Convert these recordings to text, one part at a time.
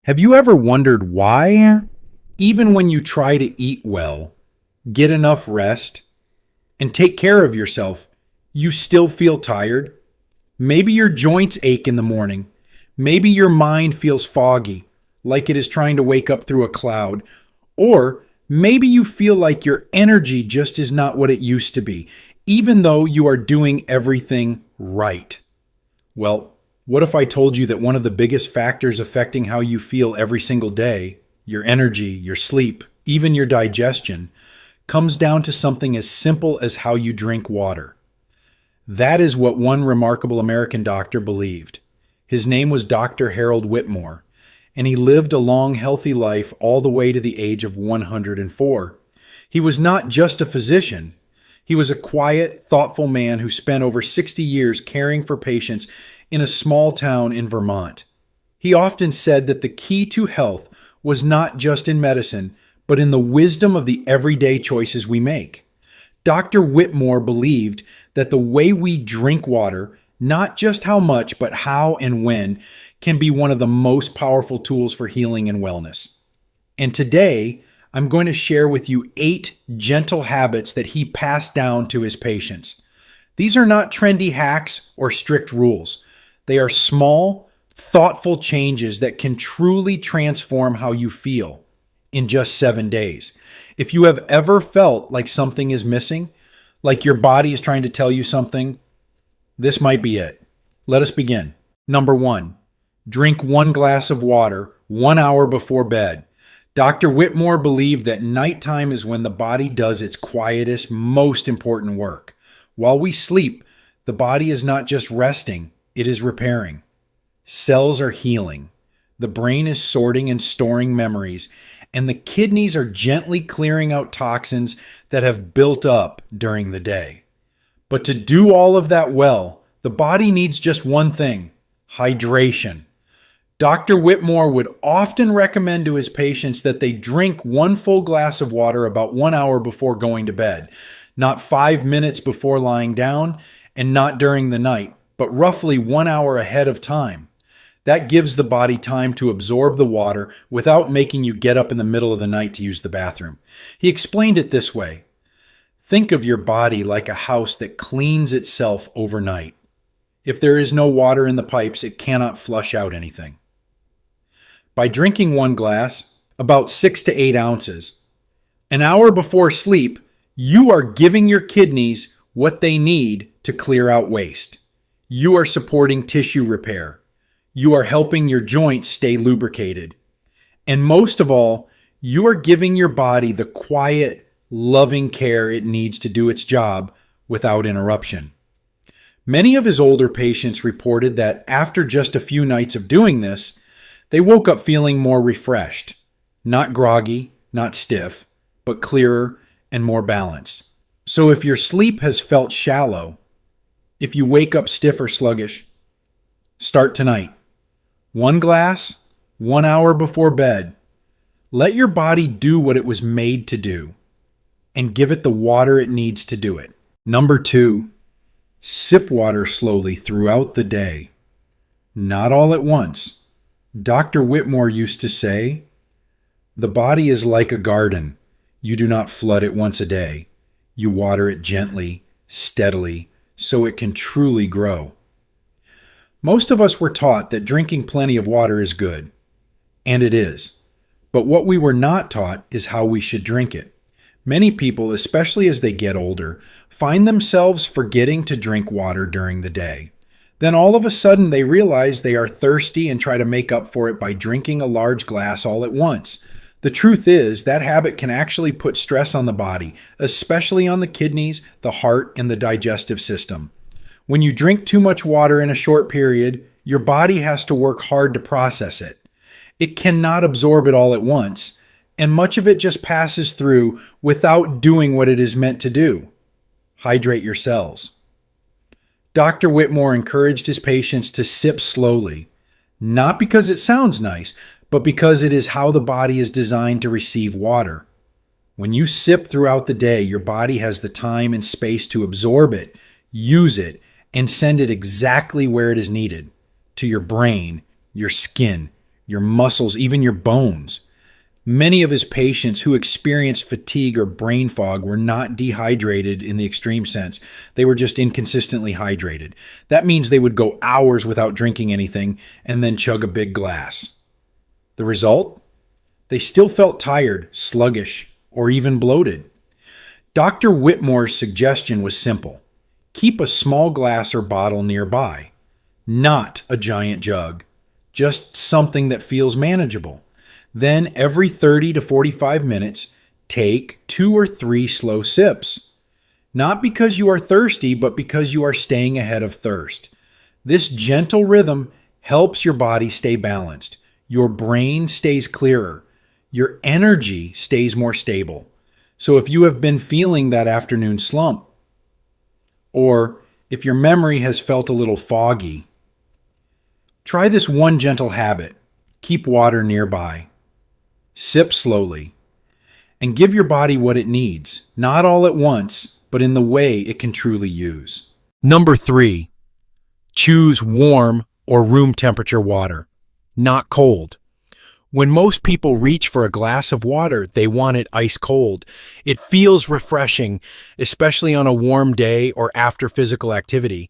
Have you ever wondered why, even when you try to eat well, get enough rest, and take care of yourself, you still feel tired? Maybe your joints ache in the morning. Maybe your mind feels foggy, like it is trying to wake up through a cloud. Or maybe you feel like your energy just is not what it used to be, even though you are doing everything right. Well, what if I told you that one of the biggest factors affecting how you feel every single day, your energy, your sleep, even your digestion, comes down to something as simple as how you drink water? That is what one remarkable American doctor believed. His name was Dr. Harold Whitmore, and he lived a long, healthy life all the way to the age of 104. He was not just a physician. He was a quiet, thoughtful man who spent over 60 years caring for patients in a small town in Vermont. He often said that the key to health was not just in medicine, but in the wisdom of the everyday choices we make. Dr. Whitmore believed that the way we drink water, not just how much, but how and when, can be one of the most powerful tools for healing and wellness. And today, I'm going to share with you 8 gentle habits that he passed down to his patients. These are not trendy hacks or strict rules. They are small, thoughtful changes that can truly transform how you feel in just 7 days. If you have ever felt like something is missing, like your body is trying to tell you something, this might be it. Let us begin. Number 1, drink 1 glass of water 1 hour before bed. Dr. Whitmore believed that nighttime is when the body does its quietest, most important work. While we sleep, the body is not just resting, it is repairing. Cells are healing. The brain is sorting and storing memories, and the kidneys are gently clearing out toxins that have built up during the day. But to do all of that well, the body needs just one thing: hydration. Dr. Whitmore would often recommend to his patients that they drink 1 full glass of water about 1 hour before going to bed, not 5 minutes before lying down, and not during the night, but roughly 1 hour ahead of time. That gives the body time to absorb the water without making you get up in the middle of the night to use the bathroom. He explained it this way: think of your body like a house that cleans itself overnight. If there is no water in the pipes, it cannot flush out anything. By drinking 1 glass, about 6 to 8 ounces, an hour before sleep, you are giving your kidneys what they need to clear out waste. You are supporting tissue repair. You are helping your joints stay lubricated. And most of all, you are giving your body the quiet, loving care it needs to do its job without interruption. Many of his older patients reported that after just a few nights of doing this, they woke up feeling more refreshed, not groggy, not stiff, but clearer and more balanced. So if your sleep has felt shallow, if you wake up stiff or sluggish, start tonight. 1 glass, 1 hour before bed. Let your body do what it was made to do, and give it the water it needs to do it. Number 2, sip water slowly throughout the day. Not all at once. Dr. Whitmore used to say, the body is like a garden. You do not flood it once a day. You water it gently, steadily, so it can truly grow. Most of us were taught that drinking plenty of water is good, and it is. But what we were not taught is how we should drink it. Many people, especially as they get older, find themselves forgetting to drink water during the day. Then all of a sudden they realize they are thirsty and try to make up for it by drinking a large glass all at once. The truth is that habit can actually put stress on the body, especially on the kidneys, the heart, and the digestive system. When you drink too much water in a short period, your body has to work hard to process it. It cannot absorb it all at once, and much of it just passes through without doing what it is meant to do: hydrate your cells. Dr. Whitmore encouraged his patients to sip slowly, not because it sounds nice, but because it is how the body is designed to receive water. When you sip throughout the day, your body has the time and space to absorb it, use it, and send it exactly where it is needed: to your brain, your skin, your muscles, even your bones. Many of his patients who experienced fatigue or brain fog were not dehydrated in the extreme sense. They were just inconsistently hydrated. That means they would go hours without drinking anything and then chug a big glass. The result? They still felt tired, sluggish, or even bloated. Dr. Whitmore's suggestion was simple. Keep a small glass or bottle nearby. Not a giant jug. Just something that feels manageable. Then every 30 to 45 minutes, take 2 or 3 slow sips. Not because you are thirsty, but because you are staying ahead of thirst. This gentle rhythm helps your body stay balanced. Your brain stays clearer. Your energy stays more stable. So if you have been feeling that afternoon slump, or if your memory has felt a little foggy, try this one gentle habit. Keep water nearby. Sip slowly, and give your body what it needs, not all at once, but in the way it can truly use. Number 3, choose warm or room temperature water, not cold. When most people reach for a glass of water, they want it ice cold. It feels refreshing, especially on a warm day or after physical activity.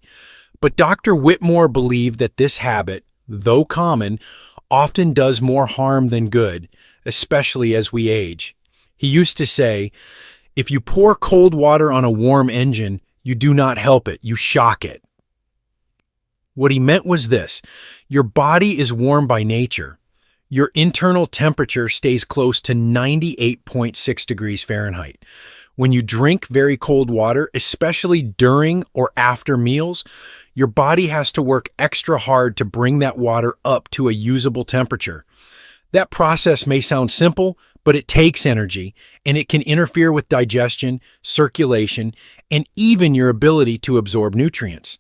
But Dr. Whitmore believed that this habit, though common, often does more harm than good, especially as we age. He used to say, if you pour cold water on a warm engine, you do not help it, you shock it. What he meant was this: your body is warm by nature. Your internal temperature stays close to 98.6 degrees Fahrenheit. When you drink very cold water, especially during or after meals, your body has to work extra hard to bring that water up to a usable temperature. That process may sound simple, but it takes energy, and it can interfere with digestion, circulation, and even your ability to absorb nutrients.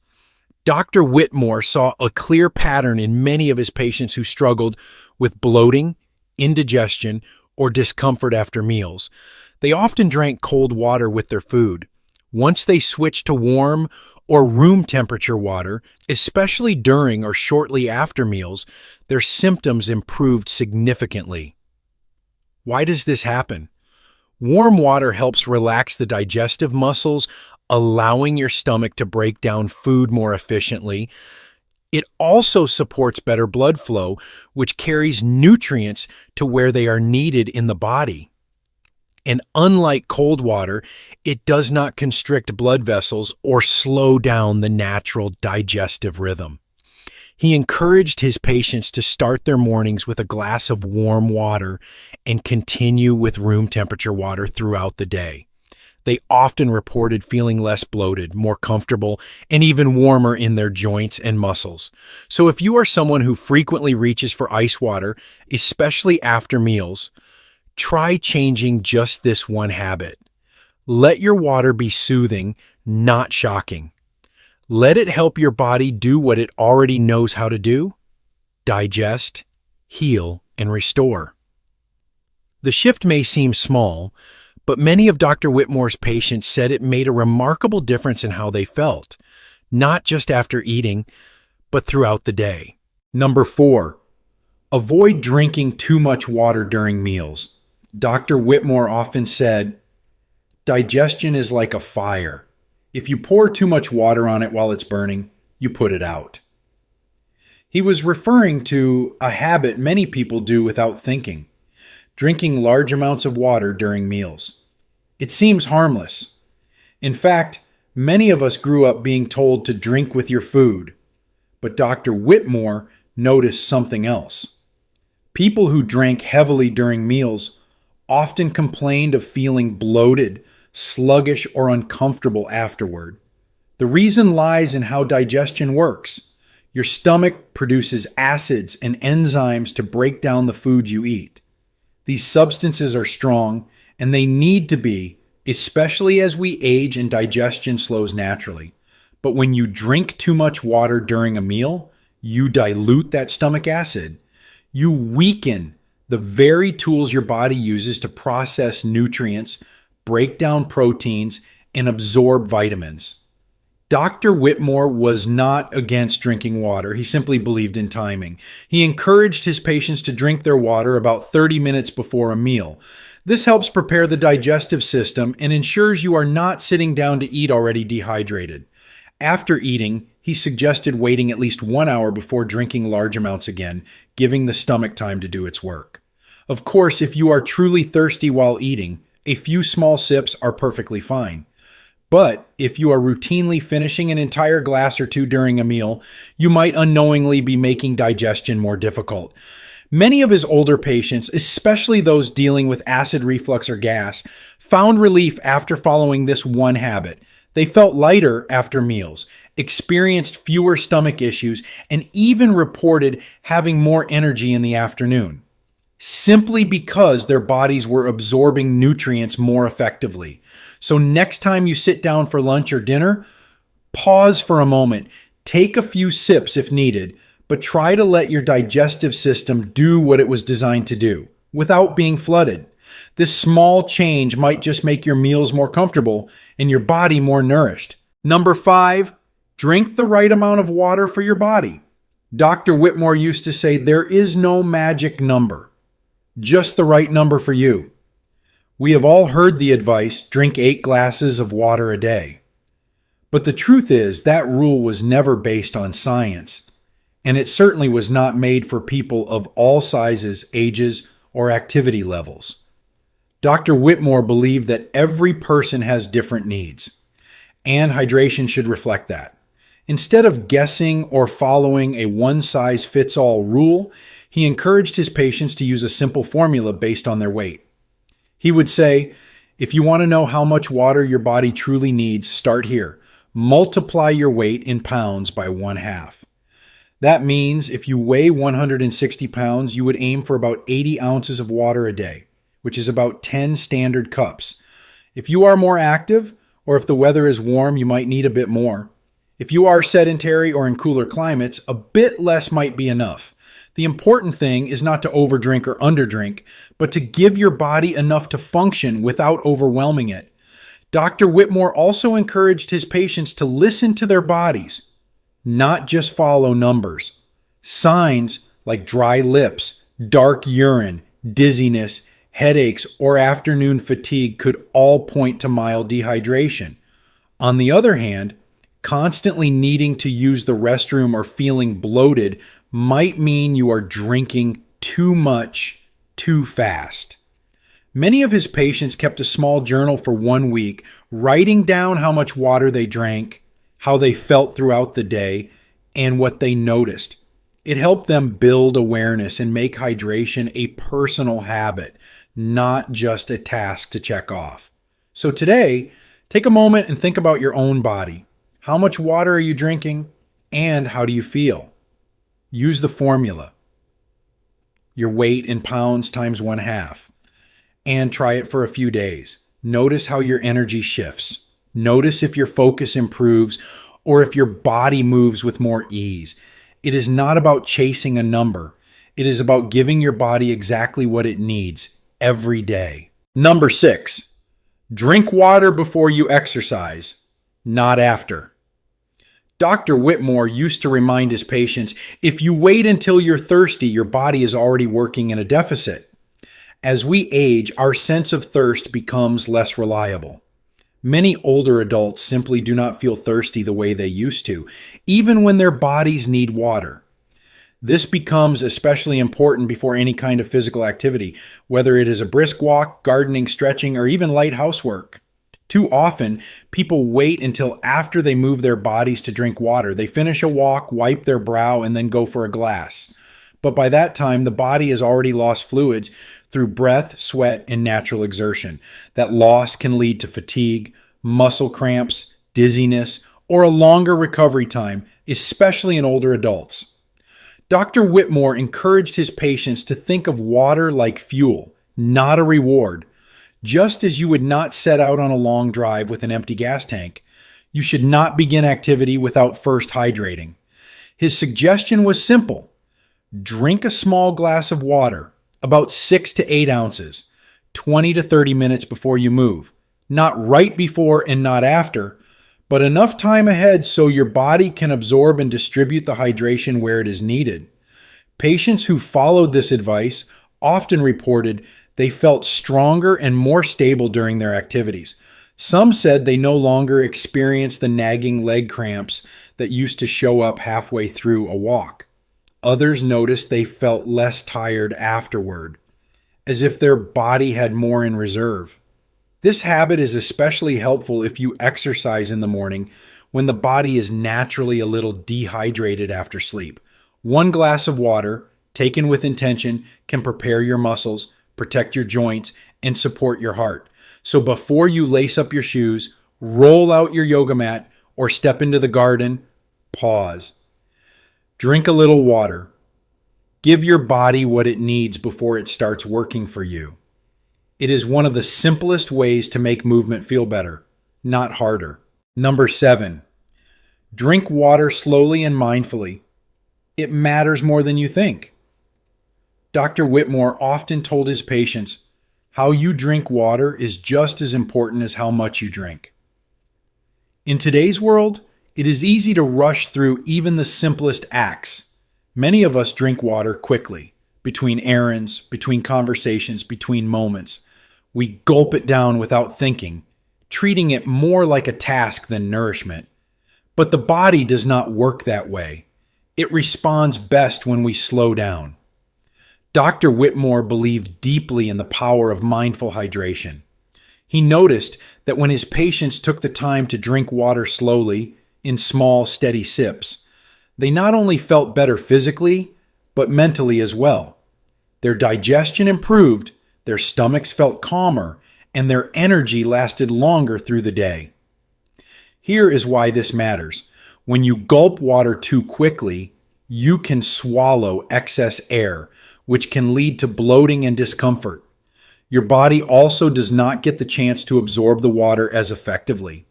Dr. Whitmore saw a clear pattern in many of his patients who struggled with bloating, indigestion, or discomfort after meals. They often drank cold water with their food. Once they switched to warm or room temperature water, especially during or shortly after meals, their symptoms improved significantly. Why does this happen? Warm water helps relax the digestive muscles, allowing your stomach to break down food more efficiently. It also supports better blood flow, which carries nutrients to where they are needed in the body. And unlike cold water, it does not constrict blood vessels or slow down the natural digestive rhythm. He encouraged his patients to start their mornings with a glass of warm water and continue with room temperature water throughout the day. They often reported feeling less bloated, more comfortable, and even warmer in their joints and muscles. So if you are someone who frequently reaches for ice water, especially after meals, try changing just this one habit. Let your water be soothing, not shocking. Let it help your body do what it already knows how to do: digest, heal, and restore. The shift may seem small, but many of Dr. Whitmore's patients said it made a remarkable difference in how they felt, not just after eating, but throughout the day. Number 4, avoid drinking too much water during meals. Dr. Whitmore often said, digestion is like a fire. If you pour too much water on it while it's burning, you put it out. He was referring to a habit many people do without thinking: drinking large amounts of water during meals. It seems harmless. In fact, many of us grew up being told to drink with your food, but Dr. Whitmore noticed something else. People who drank heavily during meals often complained of feeling bloated, sluggish, or uncomfortable afterward. The reason lies in how digestion works. Your stomach produces acids and enzymes to break down the food you eat. These substances are strong, and they need to be, especially as we age and digestion slows naturally. But when you drink too much water during a meal, you dilute that stomach acid. You weaken the very tools your body uses to process nutrients, break down proteins, and absorb vitamins. Dr. Whitmore was not against drinking water. He simply believed in timing. He encouraged his patients to drink their water about 30 minutes before a meal. This helps prepare the digestive system and ensures you are not sitting down to eat already dehydrated. After eating, he suggested waiting at least 1 hour before drinking large amounts again, giving the stomach time to do its work. Of course, if you are truly thirsty while eating, a few small sips are perfectly fine. But if you are routinely finishing an entire glass or two during a meal, you might unknowingly be making digestion more difficult. Many of his older patients, especially those dealing with acid reflux or gas, found relief after following this one habit. They felt lighter after meals, experienced fewer stomach issues, and even reported having more energy in the afternoon, simply because their bodies were absorbing nutrients more effectively. So next time you sit down for lunch or dinner, pause for a moment, take a few sips if needed, but try to let your digestive system do what it was designed to do without being flooded. This small change might just make your meals more comfortable and your body more nourished. Number 5, drink the right amount of water for your body. Dr. Whitmore used to say there is no magic number, just the right number for you. We have all heard the advice, drink 8 glasses of water a day. But the truth is that rule was never based on science, and it certainly was not made for people of all sizes, ages, or activity levels. Dr. Whitmore believed that every person has different needs, and hydration should reflect that. Instead of guessing or following a one-size-fits-all rule, he encouraged his patients to use a simple formula based on their weight. He would say, if you want to know how much water your body truly needs, start here. Multiply your weight in pounds by 1/2. That means if you weigh 160 pounds, you would aim for about 80 ounces of water a day, which is about 10 standard cups. If you are more active, or if the weather is warm, you might need a bit more. If you are sedentary or in cooler climates, a bit less might be enough. The important thing is not to overdrink or underdrink, but to give your body enough to function without overwhelming it. Dr. Whitmore also encouraged his patients to listen to their bodies, not just follow numbers. Signs like dry lips, dark urine, dizziness, headaches, or afternoon fatigue could all point to mild dehydration. On the other hand, constantly needing to use the restroom or feeling bloated might mean you are drinking too much too fast. Many of his patients kept a small journal for 1 week, writing down how much water they drank, how they felt throughout the day, and what they noticed. It helped them build awareness and make hydration a personal habit, not just a task to check off. So today, take a moment and think about your own body. How much water are you drinking, and how do you feel? Use the formula, your weight in pounds times 1/2, and try it for a few days. Notice how your energy shifts. Notice if your focus improves or if your body moves with more ease. It is not about chasing a number. It is about giving your body exactly what it needs every day. Number 6, drink water before you exercise, not after. Dr. Whitmore used to remind his patients, if you wait until you're thirsty, your body is already working in a deficit. As we age, our sense of thirst becomes less reliable. Many older adults simply do not feel thirsty the way they used to, even when their bodies need water. This becomes especially important before any kind of physical activity, whether it is a brisk walk, gardening, stretching, or even light housework. Too often, people wait until after they move their bodies to drink water. They finish a walk, wipe their brow, and then go for a glass. But by that time, the body has already lost fluids through breath, sweat, and natural exertion. That loss can lead to fatigue, muscle cramps, dizziness, or a longer recovery time, especially in older adults. Dr. Whitmore encouraged his patients to think of water like fuel, not a reward. Just as you would not set out on a long drive with an empty gas tank, you should not begin activity without first hydrating. His suggestion was simple. Drink a small glass of water, about 6 to 8 ounces, 20 to 30 minutes before you move. Not right before and not after, but enough time ahead so your body can absorb and distribute the hydration where it is needed. Patients who followed this advice often reported they felt stronger and more stable during their activities. Some said they no longer experienced the nagging leg cramps that used to show up halfway through a walk. Others noticed they felt less tired afterward, as if their body had more in reserve. This habit is especially helpful if you exercise in the morning when the body is naturally a little dehydrated after sleep. One glass of water, taken with intention, can prepare your muscles, protect your joints, and support your heart. So before you lace up your shoes, roll out your yoga mat, or step into the garden, pause. Drink a little water. Give your body what it needs before it starts working for you. It is one of the simplest ways to make movement feel better, not harder. Number 7, drink water slowly and mindfully. It matters more than you think. Dr. Whitmore often told his patients, how you drink water is just as important as how much you drink. In today's world, it is easy to rush through even the simplest acts. Many of us drink water quickly, between errands, between conversations, between moments. We gulp it down without thinking, treating it more like a task than nourishment. But the body does not work that way. It responds best when we slow down. Dr. Whitmore believed deeply in the power of mindful hydration. He noticed that when his patients took the time to drink water slowly, in small, steady sips, they not only felt better physically, but mentally as well. Their digestion improved, their stomachs felt calmer, and their energy lasted longer through the day. Here is why this matters. When you gulp water too quickly, you can swallow excess air, which can lead to bloating and discomfort. Your body also does not get the chance to absorb the water as effectively.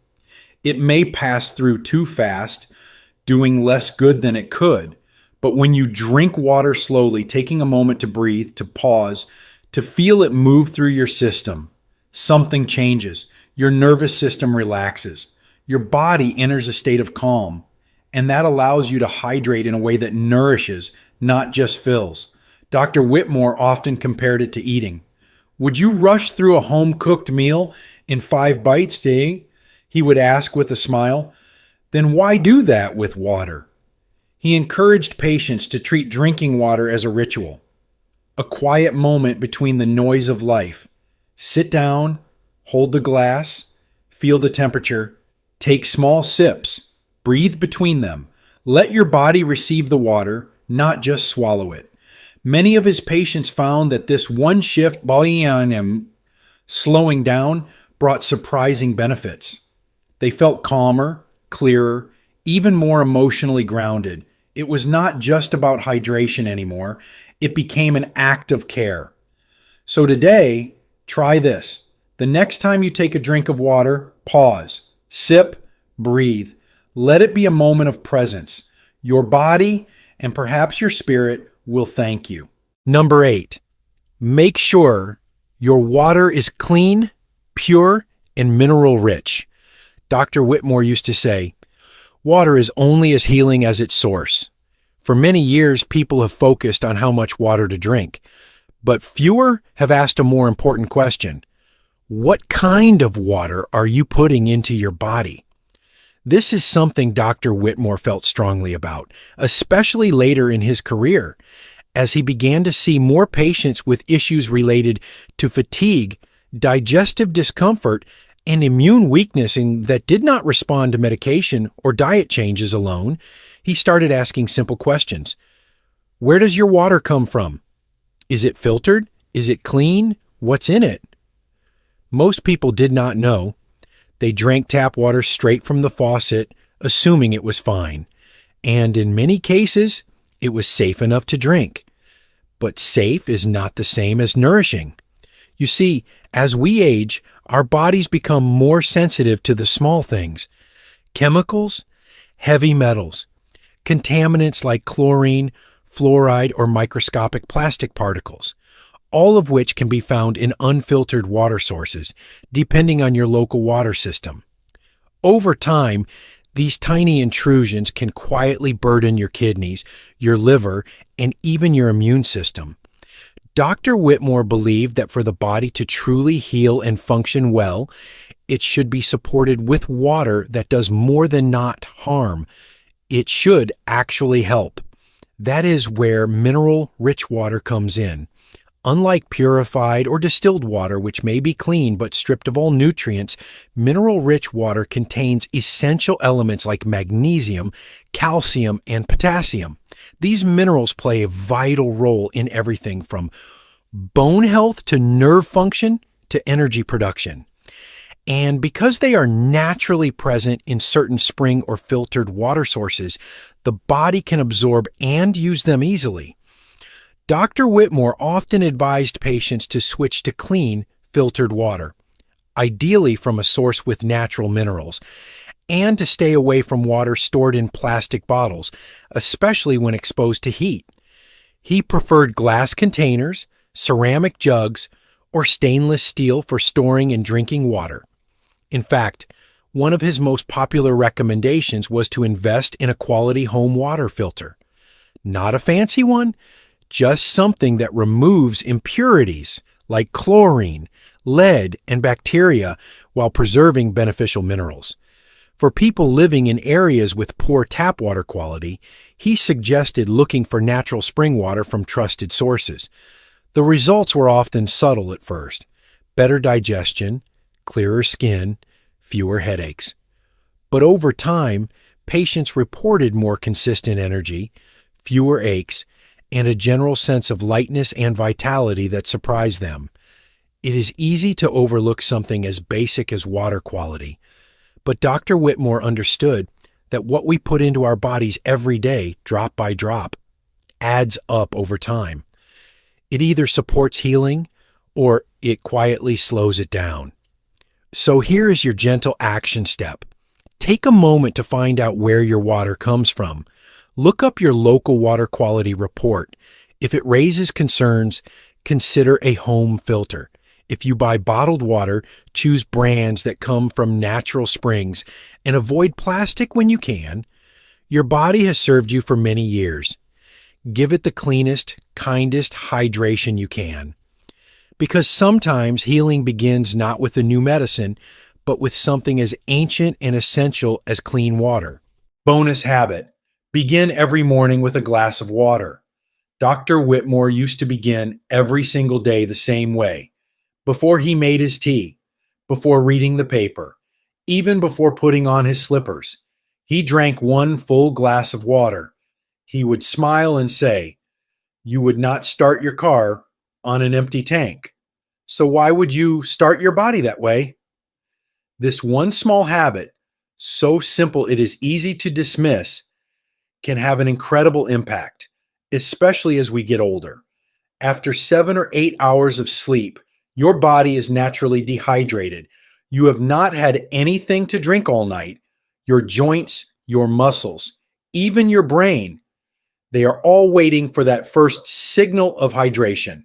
It may pass through too fast, doing less good than it could. But when you drink water slowly, taking a moment to breathe, to pause, to feel it move through your system, something changes. Your nervous system relaxes. Your body enters a state of calm, and that allows you to hydrate in a way that nourishes, not just fills. Dr. Whitmore often compared it to eating. Would you rush through a home-cooked meal in 5 bites, Dave? He would ask with a smile. Then why do that with water? He encouraged patients to treat drinking water as a ritual, a quiet moment between the noise of life. Sit down, hold the glass, feel the temperature, take small sips, breathe between them. Let your body receive the water, not just swallow it. Many of his patients found that this one shift, slowing down, brought surprising benefits. They felt calmer, clearer, even more emotionally grounded. It was not just about hydration anymore. It became an act of care. So today, try this. The next time you take a drink of water, pause, sip, breathe. Let it be a moment of presence. Your body and perhaps your spirit will thank you. Number 8, make sure your water is clean, pure, and mineral rich. Dr. Whitmore used to say, water is only as healing as its source. For many years, people have focused on how much water to drink, but fewer have asked a more important question. What kind of water are you putting into your body? This is something Dr. Whitmore felt strongly about, especially later in his career, as he began to see more patients with issues related to fatigue, digestive discomfort, and immune weakness that did not respond to medication or diet changes alone. He started asking simple questions. Where does your water come from? Is it filtered? Is it clean? What's in it? Most people did not know. They drank tap water straight from the faucet, assuming it was fine. And in many cases, it was safe enough to drink. But safe is not the same as nourishing. You see, as we age, our bodies become more sensitive to the small things. Chemicals, heavy metals, contaminants like chlorine, fluoride, or microscopic plastic particles, all of which can be found in unfiltered water sources, depending on your local water system. Over time, these tiny intrusions can quietly burden your kidneys, your liver, and even your immune system. Dr. Whitmore believed that for the body to truly heal and function well, it should be supported with water that does more than not harm. It should actually help. That is where mineral-rich water comes in. Unlike purified or distilled water, which may be clean but stripped of all nutrients, mineral-rich water contains essential elements like magnesium, calcium, and potassium. These minerals play a vital role in everything from bone health to nerve function to energy production. And because they are naturally present in certain spring or filtered water sources, the body can absorb and use them easily. Dr. Whitmore often advised patients to switch to clean, filtered water, ideally from a source with natural minerals, and to stay away from water stored in plastic bottles, especially when exposed to heat. He preferred glass containers, ceramic jugs, or stainless steel for storing and drinking water. In fact, one of his most popular recommendations was to invest in a quality home water filter. Not a fancy one, just something that removes impurities like chlorine, lead, and bacteria while preserving beneficial minerals. For people living in areas with poor tap water quality, he suggested looking for natural spring water from trusted sources. The results were often subtle at first: better digestion, clearer skin, fewer headaches. But over time, patients reported more consistent energy, fewer aches, and a general sense of lightness and vitality that surprised them. It is easy to overlook something as basic as water quality, but Dr. Whitmore understood that what we put into our bodies every day, drop by drop, adds up over time. It either supports healing or it quietly slows it down. So here is your gentle action step. Take a moment to find out where your water comes from. Look up your local water quality report. If it raises concerns, consider a home filter. If you buy bottled water, choose brands that come from natural springs and avoid plastic when you can. Your body has served you for many years. Give it the cleanest, kindest hydration you can. Because sometimes healing begins not with a new medicine, but with something as ancient and essential as clean water. Bonus habit: begin every morning with a glass of water. Dr. Whitmore used to begin every single day the same way. Before he made his tea, before reading the paper, even before putting on his slippers, he drank one full glass of water. He would smile and say, "You would not start your car on an empty tank. So why would you start your body that way?" This one small habit, so simple it is easy to dismiss, can have an incredible impact, especially as we get older. After 7 or 8 hours of sleep, your body is naturally dehydrated. You have not had anything to drink all night. Your joints, your muscles, even your brain, they are all waiting for that first signal of hydration.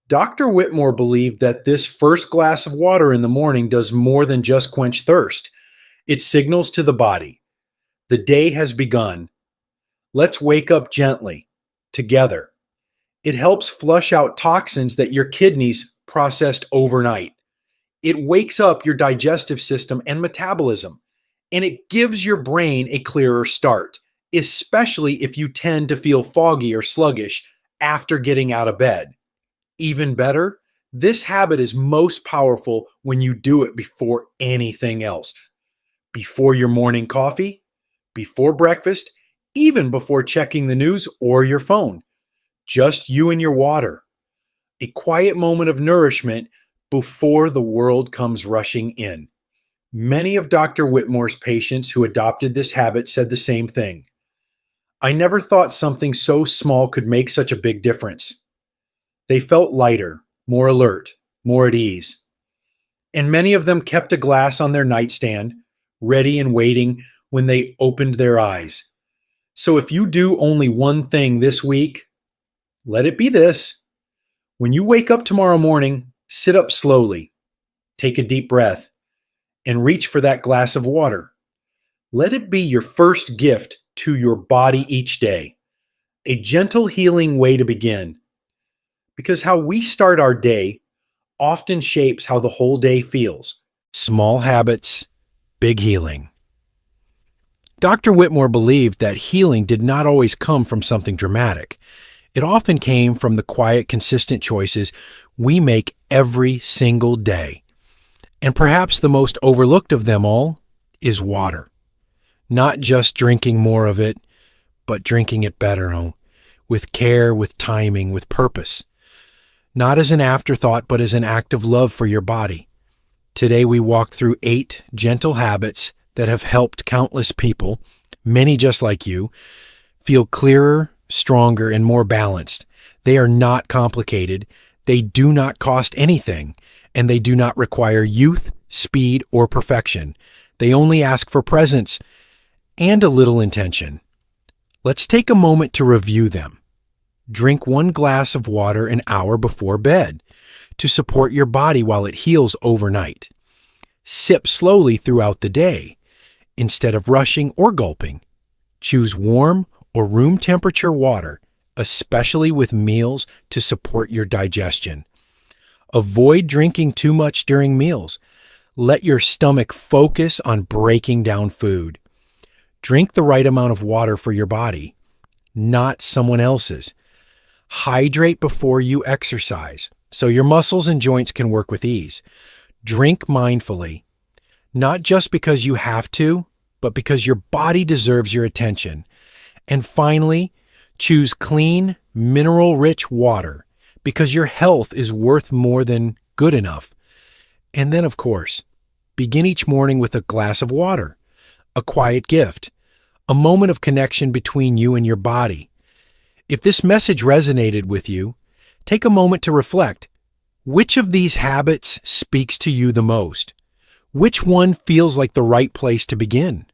Dr. Whitmore believed that this first glass of water in the morning does more than just quench thirst. It signals to the body, the day has begun. Let's wake up gently, together. It helps flush out toxins that your kidneys processed overnight. It wakes up your digestive system and metabolism, and it gives your brain a clearer start, especially if you tend to feel foggy or sluggish after getting out of bed. Even better, this habit is most powerful when you do it before anything else. Before your morning coffee, before breakfast, even before checking the news or your phone. Just you and your water. A quiet moment of nourishment before the world comes rushing in. Many of Dr. Whitmore's patients who adopted this habit said the same thing. "I never thought something so small could make such a big difference." They felt lighter, more alert, more at ease. And many of them kept a glass on their nightstand, ready and waiting when they opened their eyes. So if you do only one thing this week, let it be this. When you wake up tomorrow morning, sit up slowly, take a deep breath, and reach for that glass of water. Let it be your first gift to your body each day, a gentle healing way to begin. Because how we start our day often shapes how the whole day feels. Small habits, big healing. Dr. Whitmore believed that healing did not always come from something dramatic. It often came from the quiet, consistent choices we make every single day. And perhaps the most overlooked of them all is water. Not just drinking more of it, but drinking it better, with care, with timing, with purpose. Not as an afterthought, but as an act of love for your body. Today we walk through 8 gentle habits that have helped countless people, many just like you, feel clearer, stronger, and more balanced. They are not complicated, they do not cost anything, and they do not require youth, speed, or perfection. They only ask for presence and a little intention. Let's take a moment to review them. Drink 1 glass of water an hour before bed to support your body while it heals overnight. Sip slowly throughout the day instead of rushing or gulping. Choose warm or room temperature water, especially with meals, to support your digestion. Avoid drinking too much during meals. Let your stomach focus on breaking down food. Drink the right amount of water for your body, not someone else's. Hydrate before you exercise so your muscles and joints can work with ease. Drink mindfully, not just because you have to, but because your body deserves your attention. And finally, choose clean, mineral-rich water because your health is worth more than good enough. And then, of course, begin each morning with a glass of water, a quiet gift, a moment of connection between you and your body. If this message resonated with you, take a moment to reflect. Which of these habits speaks to you the most? Which one feels like the right place to begin?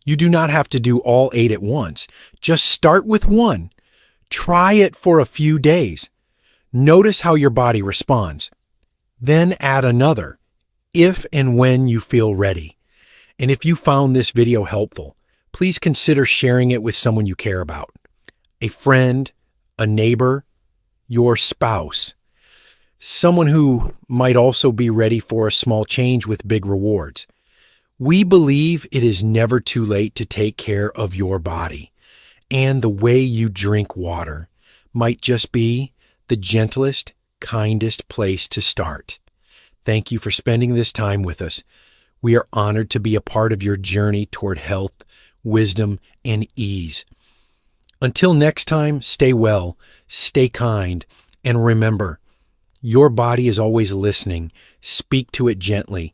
You do not have to do all 8 at once. Just start with 1. Try it for a few days. Notice how your body responds. Then add another, if and when you feel ready. And if you found this video helpful, please consider sharing it with someone you care about. A friend, a neighbor, your spouse. Someone who might also be ready for a small change with big rewards. We believe it is never too late to take care of your body, and the way you drink water might just be the gentlest, kindest place to start. Thank you for spending this time with us. We are honored to be a part of your journey toward health, wisdom, and ease. Until next time, stay well, stay kind, and remember, your body is always listening. Speak to it gently.